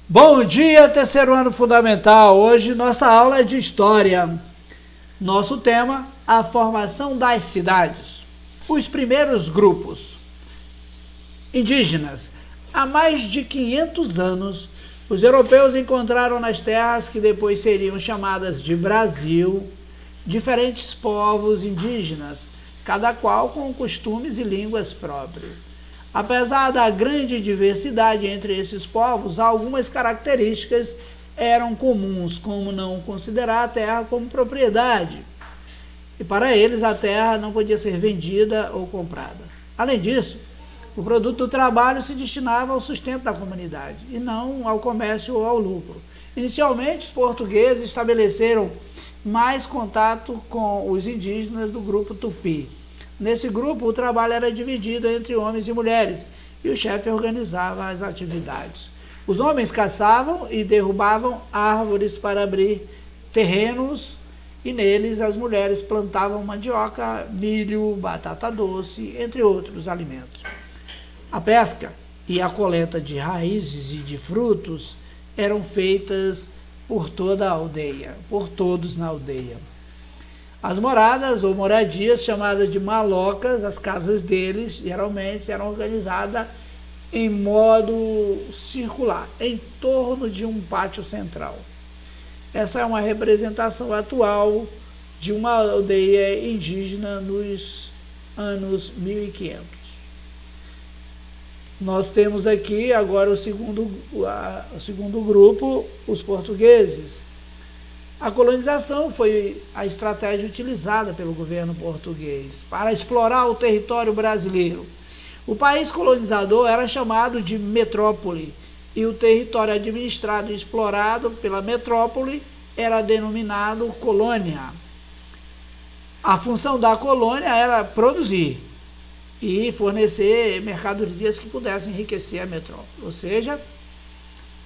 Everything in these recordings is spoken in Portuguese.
Bom dia, terceiro ano fundamental. Hoje nossa aula é de História. Nosso tema, a formação das cidades. Os primeiros grupos. Indígenas. Há mais de 500 anos, os europeus encontraram nas terras que depois seriam chamadas de Brasil, diferentes povos indígenas, cada qual com costumes e línguas próprias. Apesar da grande diversidade entre esses povos, algumas características eram comuns, como não considerar a terra como propriedade. E para eles a terra não podia ser vendida ou comprada. Além disso, o produto do trabalho se destinava ao sustento da comunidade, e não ao comércio ou ao lucro. Inicialmente, os portugueses estabeleceram mais contato com os indígenas do grupo Tupi. Nesse grupo, o trabalho era dividido entre homens e mulheres, e o chefe organizava as atividades. Os homens caçavam e derrubavam árvores para abrir terrenos, e neles as mulheres plantavam mandioca, milho, batata doce, entre outros alimentos. A pesca e a coleta de raízes e de frutos eram feitas por toda a aldeia, por todos na aldeia. As moradas ou moradias, chamadas de malocas, as casas deles, geralmente eram organizadas em modo circular, em torno de um pátio central. Essa é uma representação atual de uma aldeia indígena nos anos 1500. Nós temos aqui agora o segundo grupo, os portugueses. A colonização foi a estratégia utilizada pelo governo português para explorar o território brasileiro. O país colonizador era chamado de metrópole e o território administrado e explorado pela metrópole era denominado colônia. A função da colônia era produzir e fornecer mercadorias que pudessem enriquecer a metrópole, ou seja,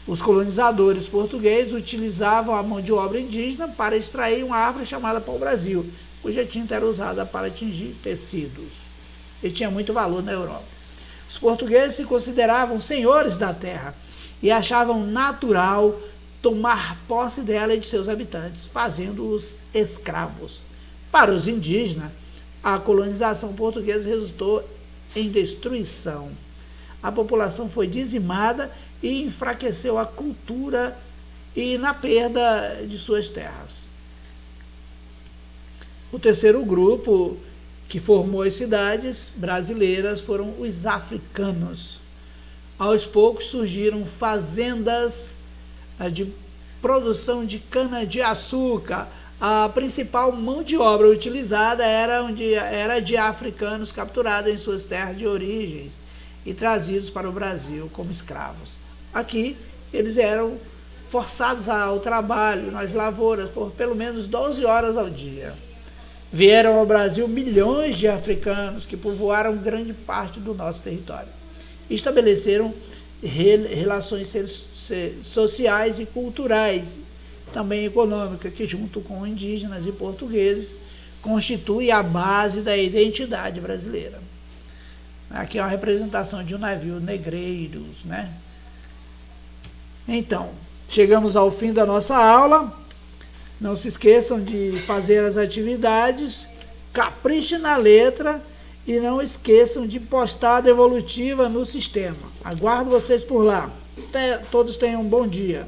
os colonizadores portugueses utilizavam a mão de obra indígena para extrair uma árvore chamada pau-brasil, cuja tinta era usada para tingir tecidos. E tinha muito valor na Europa. Os portugueses se consideravam senhores da terra e achavam natural tomar posse dela e de seus habitantes, fazendo-os escravos. Para os indígenas, a colonização portuguesa resultou em destruição. A população foi dizimada e enfraqueceu a cultura e na perda de suas terras. O terceiro grupo que formou as cidades brasileiras foram os africanos. Aos poucos surgiram fazendas de produção de cana-de-açúcar. A principal mão de obra utilizada era de africanos capturados em suas terras de origem e trazidos para o Brasil como escravos. Aqui, eles eram forçados ao trabalho nas lavouras por pelo menos 12 horas ao dia. Vieram ao Brasil milhões de africanos que povoaram grande parte do nosso território. Estabeleceram relações sociais e culturais, também econômicas, que junto com indígenas e portugueses constituem a base da identidade brasileira. Aqui é uma representação de um navio negreiros, né? Então, chegamos ao fim da nossa aula. Não se esqueçam de fazer as atividades, caprichem na letra e não esqueçam de postar a devolutiva no sistema. Aguardo vocês por lá. Todos tenham um bom dia.